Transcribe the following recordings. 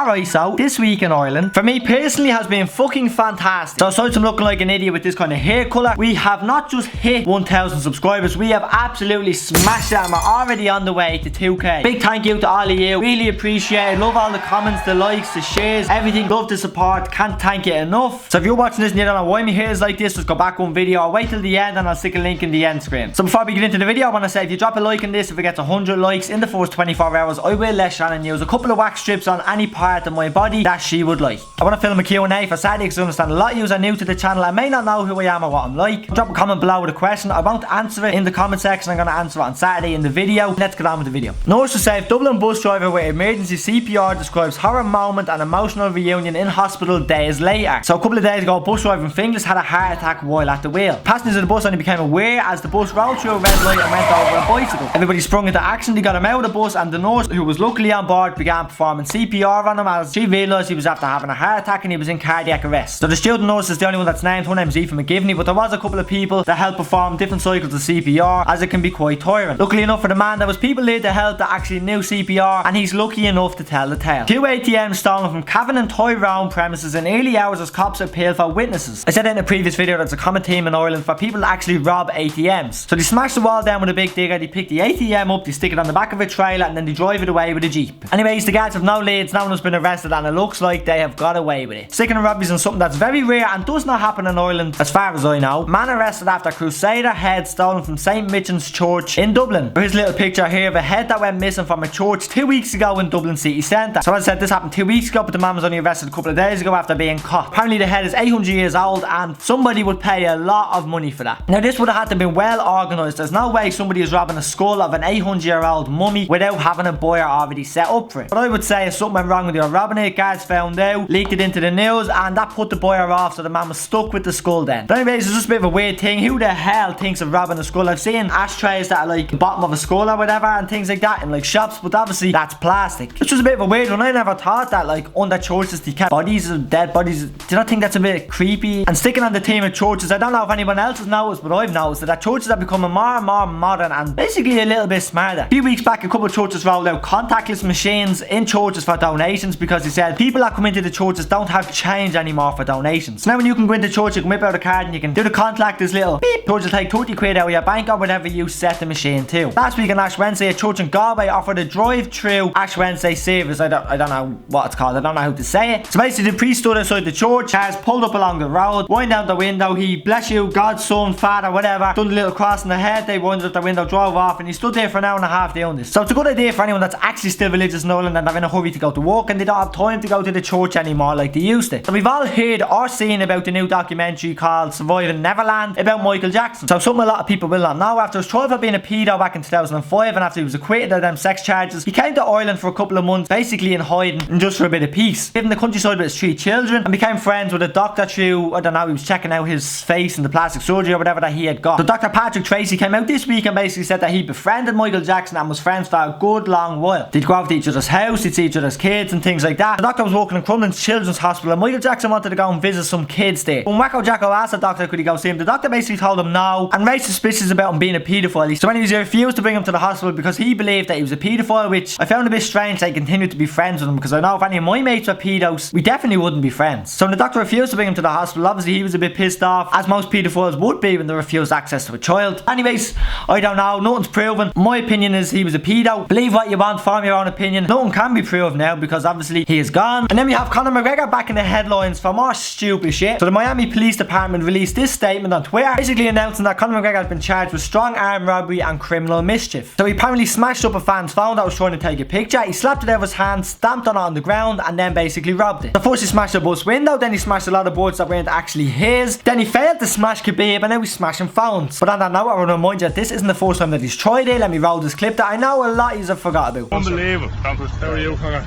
Alright, so this week in Ireland, for me personally, has been fucking fantastic. So aside from looking like an idiot with this kind of hair colour, we have not just hit 1,000 subscribers, we have absolutely smashed it and we're already on the way to 2k. Big thank you to all of you, really appreciate it. Love all the comments, the likes, the shares, everything. Love the support, can't thank you enough. So if you're watching this and you don't know why my hair is like this, just go back one video or wait till the end and I'll stick a link in the end screen. So before we get into the video, I want to say if you drop a like on this, if it gets 100 likes in the first 24 hours, I will let Shannon use a couple of wax strips on any part of my body that she would like. I want to film a Q&A for Saturday because I understand a lot of you are new to the channel and may not know who I am or what I'm like. Drop a comment below with a question. I won't answer it in the comment section, I'm going to answer it on Saturday in the video. Let's get on with the video. Nurse to save Dublin bus driver with emergency CPR describes horror moment and emotional reunion in hospital days later. So a couple of days ago, a bus driver in Finglas had a heart attack while at the wheel. Passengers of the bus only became aware as the bus rolled through a red light and went over a bicycle. Everybody sprung into action, they got him out of the bus and the nurse, who was luckily on board, began performing CPR on him as she realised he was after having a heart attack and he was in cardiac arrest. So the student nurse is the only one that's named. Her name's Aoife McGivney, but there was a couple of people that helped perform different cycles of CPR as it can be quite tiring. Luckily enough for the man, there was people there to help that actually knew CPR and he's lucky enough to tell the tale. 2 ATMs stolen from Cavan and Tyrone premises in early hours as cops appeal for witnesses. I said in a previous video that it's a common theme in Ireland for people to actually rob ATMs. So they smash the wall down with a big digger, they pick the ATM up, they stick it on the back of a trailer and then they drive it away with a jeep. Anyways, the guards have no leads, no one has been arrested and it looks like they have got away with it. Sticking to robberies is something that's very rare and does not happen in Ireland as far as I know. Man arrested after Crusader Head stolen from St. Michan's Church in Dublin. Here's a little picture here of a head that went missing from a church 2 weeks ago in Dublin city centre. So as I said, this happened 2 weeks ago, but the man was only arrested a couple of days ago after being caught. Apparently the head is 800 years old and somebody would pay a lot of money for that. Now this would have had to be well organised. There's no way somebody is robbing a skull of an 800-year-old mummy without having a buyer already set up for it. But I would say if something went wrong with your robbing it, guards found out, leaked it into the news and that put the buyer off, so the man was stuck with the skull then. But anyways, it's just a bit of a weird thing. Who the hell thinks of robbing a skull? I've seen ashtrays that are like the bottom of a skull or whatever and things like that in like shops, but obviously that's plastic. It's just a bit of a weird one. I never thought that like under churches they kept bodies of dead bodies. Do you not think that's a bit creepy? And sticking on the theme of churches, I don't know if anyone else has noticed, but I've noticed that churches are becoming more and more modern and basically a little bit smarter. A few weeks back, a couple of churches rolled out contactless machines in churches for donations because they said people that come into the churches don't have change anymore for donations. So now when you can go into church, you can whip out a card and you can do the contactless little beep. Church will take 30 quid out of your bank or whatever you set the machine to. Last week on Ash Wednesday, a church in Galway offered a drive-through Ash Wednesday service. I don't know what it's called. I don't know how to say it. So basically the priest stood outside the church, cars pulled up along the road, wind down the window, he bless you, God's son, father, whatever, done the little cross in the head, they winded up the window, drove off, and he stood there for an hour and a half doing this. So it's a good idea for anyone that's actually still religious in Ireland and they're in a hurry to go to work and they don't have time to go to the church anymore like they used to. So we've all heard or seen about the new documentary called Surviving Neverland about Michael Jackson. So something a lot of people will not know, after his trial for being a pedo back in 2005 and after he was acquitted of them sex charges, he came to Ireland for a couple of months basically in hiding and just for a bit of peace. Lived in the countryside with his 3 children and became friends with a doctor through, I don't know, he was checking out his face in the plastic surgery or whatever that he had got. So Dr. Patrick Tracy came out this week and basically said that he befriended Michael Jackson and was friends for a good long while. They'd go out to each other's house, they'd see each other's kids and things like that. The doctor was working in Crumlin's Children's Hospital and Michael Jackson wanted to go and visit some kids there. When Wacko Jacko asked the doctor could he go see him, the doctor basically told him no and raised suspicions about him being a paedophile. So anyways, he refused to bring him to the hospital because he believed that he was a paedophile, which I found a bit strange they continued to be friends with him because I know if any of my mates were pedos, we definitely wouldn't be friends. So when the doctor refused to bring him to the hospital, obviously he was a bit pissed off, as most paedophiles would be when they refused access to a child. Anyways, I don't know, nothing's proven. My opinion is he was a pedo. Believe what you want, form your own opinion. Nothing can be proved now because obviously he is gone. And then we have Conor McGregor back in the headlines for more stupid shit. So the Miami Police Department released this statement on Twitter, basically announcing that Conor McGregor has been charged with strong armed robbery and criminal mischief. So he apparently smashed up a fan's phone that was trying to take a picture, he slapped it out of his hand, stamped on it on the ground and then basically robbed it. So first he smashed the bus window, then he smashed a lot of boards that weren't actually his, then he failed to smash Khabib and now he's smashing phones. But on that note, I want to remind you that this isn't the first time that he's tried it. Let me roll this clip that I know a lot of you have forgot about. Unbelievable. How are you, Conor?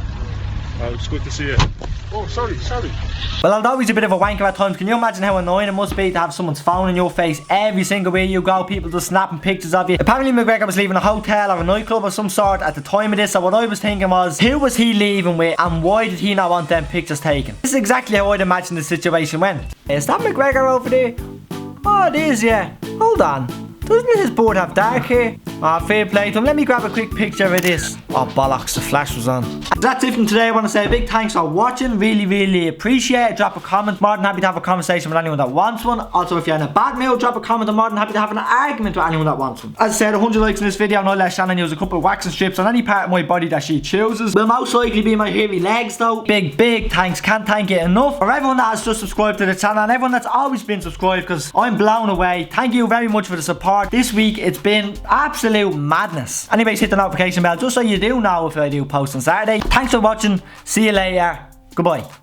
Oh, it's good to see you. Oh, sorry. Well, although he's a bit of a wanker at times, can you imagine how annoying it must be to have someone's phone in your face every single way you go, people just snapping pictures of you? Apparently McGregor was leaving a hotel or a nightclub of some sort at the time of this, so what I was thinking was, who was he leaving with and why did he not want them pictures taken? This is exactly how I'd imagine the situation went. Is that McGregor over there? Oh, it is, yeah. Hold on. Doesn't his board have dark hair? Ah, fair play to him. Let me grab a quick picture of this. Oh, bollocks, the flash was on. That's it from today. I want to say a big thanks for watching. Really appreciate it. Drop a comment. More than happy to have a conversation with anyone that wants one. Also, if you're in a bad mood, drop a comment. I'm more than happy to have an argument with anyone that wants one. As I said, 100 likes in this video, and I'll let Shannon use a couple of waxing strips on any part of my body that she chooses. Will most likely be my hairy legs though. Big thanks. Can't thank you enough. For everyone that has just subscribed to the channel and everyone that's always been subscribed, because I'm blown away. Thank you very much for the support. This week it's been absolute madness. Anyways, hit the notification bell just so you do know if I do post on Saturday. Thanks for watching. See you later. Goodbye.